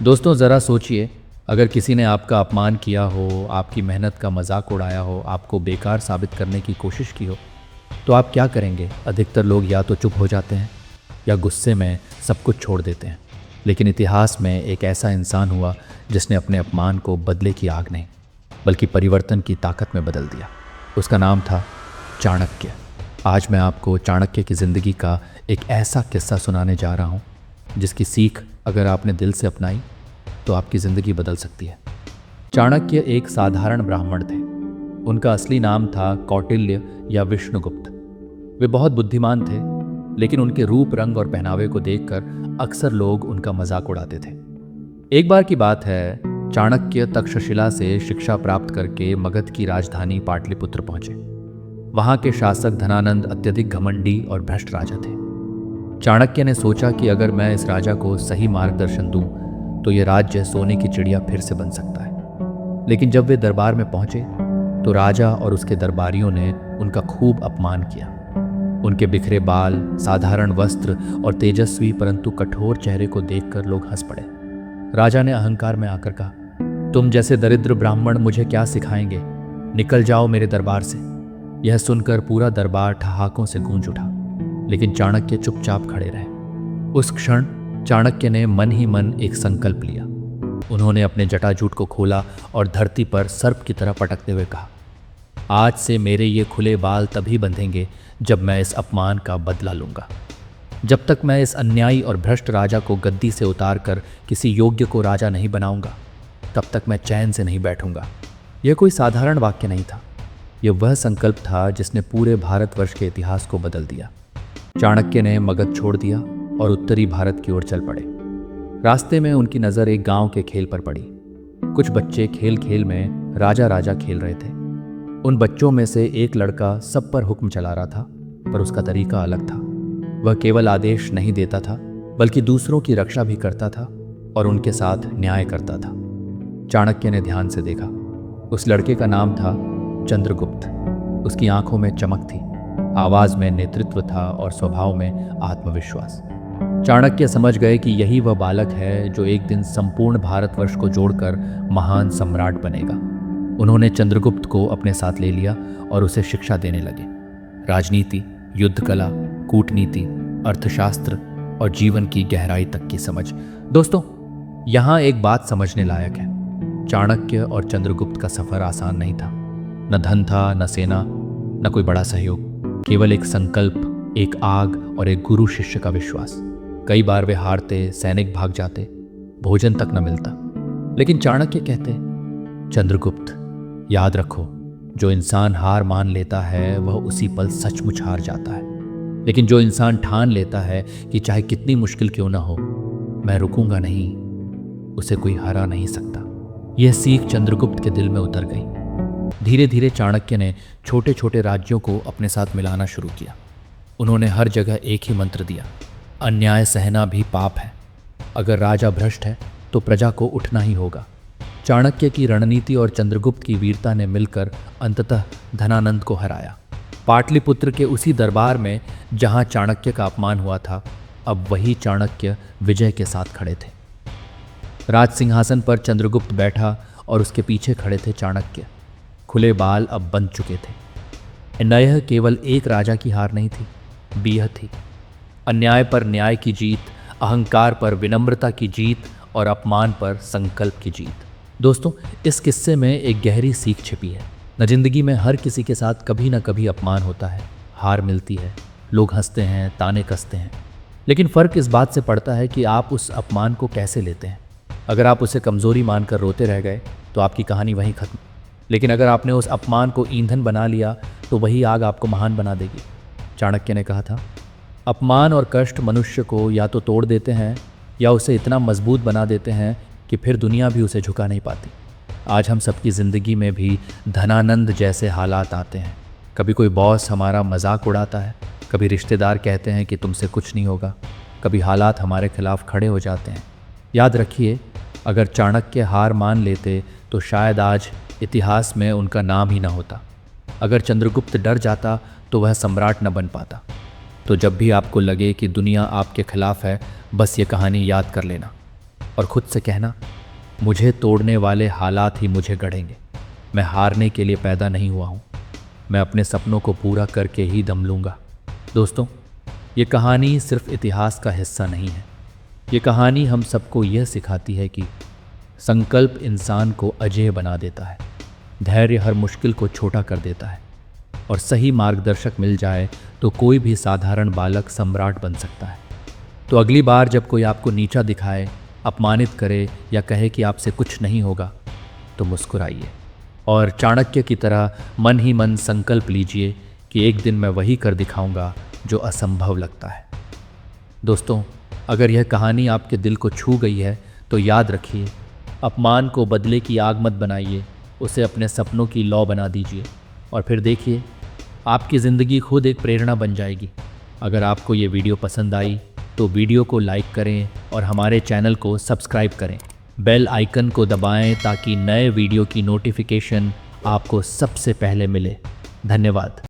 दोस्तों ज़रा सोचिए, अगर किसी ने आपका अपमान किया हो, आपकी मेहनत का मजाक उड़ाया हो, आपको बेकार साबित करने की कोशिश की हो, तो आप क्या करेंगे? अधिकतर लोग या तो चुप हो जाते हैं या गुस्से में सब कुछ छोड़ देते हैं। लेकिन इतिहास में एक ऐसा इंसान हुआ जिसने अपने अपमान को बदले की आग नहीं, बल्कि परिवर्तन की ताकत में बदल दिया। उसका नाम था चाणक्य। आज मैं आपको चाणक्य की ज़िंदगी का एक ऐसा किस्सा सुनाने जा रहा हूँ जिसकी सीख अगर आपने दिल से अपनाई तो आपकी ज़िंदगी बदल सकती है। चाणक्य एक साधारण ब्राह्मण थे। उनका असली नाम था कौटिल्य या विष्णुगुप्त। वे बहुत बुद्धिमान थे, लेकिन उनके रूप, रंग और पहनावे को देखकर अक्सर लोग उनका मजाक उड़ाते थे। एक बार की बात है, चाणक्य तक्षशिला से शिक्षा प्राप्त करके मगध की राजधानी पाटलिपुत्र पहुंचे। वहां के शासक धनानंद अत्यधिक घमंडी और भ्रष्ट राजा थे। चाणक्य ने सोचा कि अगर मैं इस राजा को सही मार्गदर्शन दूं तो ये राज्य सोने की चिड़िया फिर से बन सकता है। लेकिन जब वे दरबार में पहुंचे तो राजा और उसके दरबारियों ने उनका खूब अपमान किया। उनके बिखरे बाल, साधारण वस्त्र और तेजस्वी परंतु कठोर चेहरे को देखकर लोग हंस पड़े। राजा ने अहंकार में आकर कहा, तुम जैसे दरिद्र ब्राह्मण मुझे क्या सिखाएंगे? निकल जाओ मेरे दरबार से। यह सुनकर पूरा दरबार ठहाकों से गूंज उठा, लेकिन चाणक्य चुपचाप खड़े रहे। उस क्षण चाणक्य ने मन ही मन एक संकल्प लिया। उन्होंने अपने जटाजूट को खोला और धरती पर सर्प की तरह पटकते हुए कहा, आज से मेरे ये खुले बाल तभी बंधेंगे जब मैं इस अपमान का बदला लूंगा। जब तक मैं इस अन्यायी और भ्रष्ट राजा को गद्दी से उतार कर किसी योग्य को राजा नहीं बनाऊंगा, तब तक मैं चैन से नहीं बैठूंगा। यह कोई साधारण वाक्य नहीं था। यह वह संकल्प था जिसने पूरे भारतवर्ष के इतिहास को बदल दिया। चाणक्य ने मगध छोड़ दिया और उत्तरी भारत की ओर चल पड़े। रास्ते में उनकी नज़र एक गांव के खेल पर पड़ी। कुछ बच्चे खेल खेल में राजा राजा खेल रहे थे। उन बच्चों में से एक लड़का सब पर हुक्म चला रहा था, पर उसका तरीका अलग था। वह केवल आदेश नहीं देता था, बल्कि दूसरों की रक्षा भी करता था और उनके साथ न्याय करता था। चाणक्य ने ध्यान से देखा। उस लड़के का नाम था चंद्रगुप्त। उसकी आंखों में चमक थी, आवाज में नेतृत्व था और स्वभाव में आत्मविश्वास। चाणक्य समझ गए कि यही वह बालक है जो एक दिन संपूर्ण भारतवर्ष को जोड़कर महान सम्राट बनेगा। उन्होंने चंद्रगुप्त को अपने साथ ले लिया और उसे शिक्षा देने लगे। राजनीति, युद्ध कला, कूटनीति, अर्थशास्त्र और जीवन की गहराई तक की समझ। दोस्तों, यहाँ एक बात समझने लायक है। चाणक्य और चंद्रगुप्त का सफर आसान नहीं था। न धन था, न सेना, न कोई बड़ा सहयोग। केवल एक संकल्प, एक आग और एक गुरु शिष्य का विश्वास। कई बार वे हारते, सैनिक भाग जाते, भोजन तक न मिलता। लेकिन चाणक्य कहते, चंद्रगुप्त, याद रखो, जो इंसान हार मान लेता है वह उसी पल सचमुच हार जाता है। लेकिन जो इंसान ठान लेता है कि चाहे कितनी मुश्किल क्यों ना हो, मैं रुकूंगा नहीं, उसे कोई हरा नहीं सकता। यह सीख चंद्रगुप्त के दिल में उतर गई। धीरे धीरे चाणक्य ने छोटे छोटे राज्यों को अपने साथ मिलाना शुरू किया। उन्होंने हर जगह एक ही मंत्र दिया, अन्याय सहना भी पाप है। अगर राजा भ्रष्ट है तो प्रजा को उठना ही होगा। चाणक्य की रणनीति और चंद्रगुप्त की वीरता ने मिलकर अंततः धनानंद को हराया। पाटलिपुत्र के उसी दरबार में जहां चाणक्य का अपमान हुआ था, अब वही चाणक्य विजय के साथ खड़े थे। राज सिंहासन पर चंद्रगुप्त बैठा और उसके पीछे खड़े थे चाणक्य। खुले बाल अब बंध चुके थे। यह केवल एक राजा की हार नहीं थी, यह थी अन्याय पर न्याय की जीत, अहंकार पर विनम्रता की जीत और अपमान पर संकल्प की जीत। दोस्तों, इस किस्से में एक गहरी सीख छिपी है। न जिंदगी में हर किसी के साथ कभी न कभी अपमान होता है, हार मिलती है, लोग हंसते हैं, ताने कसते हैं। लेकिन फ़र्क इस बात से पड़ता है कि आप उस अपमान को कैसे लेते हैं। अगर आप उसे कमज़ोरी मानकर रोते रह गए तो आपकी कहानी वहीं खत्म। लेकिन अगर आपने उस अपमान को ईंधन बना लिया तो वही आग आपको महान बना देगी। चाणक्य ने कहा था, अपमान और कष्ट मनुष्य को या तो तोड़ देते हैं या उसे इतना मजबूत बना देते हैं कि फिर दुनिया भी उसे झुका नहीं पाती। आज हम सबकी ज़िंदगी में भी धनानंद जैसे हालात आते हैं। कभी कोई बॉस हमारा मजाक उड़ाता है, कभी रिश्तेदार कहते हैं कि तुमसे कुछ नहीं होगा, कभी हालात हमारे खिलाफ खड़े हो जाते हैं। याद रखिए, अगर चाणक्य हार मान लेते तो शायद आज इतिहास में उनका नाम ही ना होता। अगर चंद्रगुप्त डर जाता तो वह सम्राट न बन पाता। तो जब भी आपको लगे कि दुनिया आपके खिलाफ है, बस ये कहानी याद कर लेना। और खुद से कहना, मुझे तोड़ने वाले हालात ही मुझे गढ़ेंगे। मैं हारने के लिए पैदा नहीं हुआ हूँ। मैं अपने सपनों को पूरा करके ही दम लूँगा। दोस्तों, ये कहानी सिर्फ इतिहास का हिस्सा नहीं है। ये कहानी हम सबको यह सिखाती है कि संकल्प इंसान को अजेय बना देता है, धैर्य हर मुश्किल को छोटा कर देता है, और सही मार्गदर्शक मिल जाए तो कोई भी साधारण बालक सम्राट बन सकता है। तो अगली बार जब कोई आपको नीचा दिखाए, अपमानित करे या कहे कि आपसे कुछ नहीं होगा, तो मुस्कुराइए और चाणक्य की तरह मन ही मन संकल्प लीजिए कि एक दिन मैं वही कर दिखाऊंगा जो असंभव लगता है। दोस्तों, अगर यह कहानी आपके दिल को छू गई है तो याद रखिए, अपमान को बदले की आग मत बनाइए, उसे अपने सपनों की लौ बना दीजिए और फिर देखिए आपकी ज़िंदगी खुद एक प्रेरणा बन जाएगी। अगर आपको ये वीडियो पसंद आई तो वीडियो को लाइक करें और हमारे चैनल को सब्सक्राइब करें। बेल आइकन को दबाएं ताकि नए वीडियो की नोटिफिकेशन आपको सबसे पहले मिले। धन्यवाद।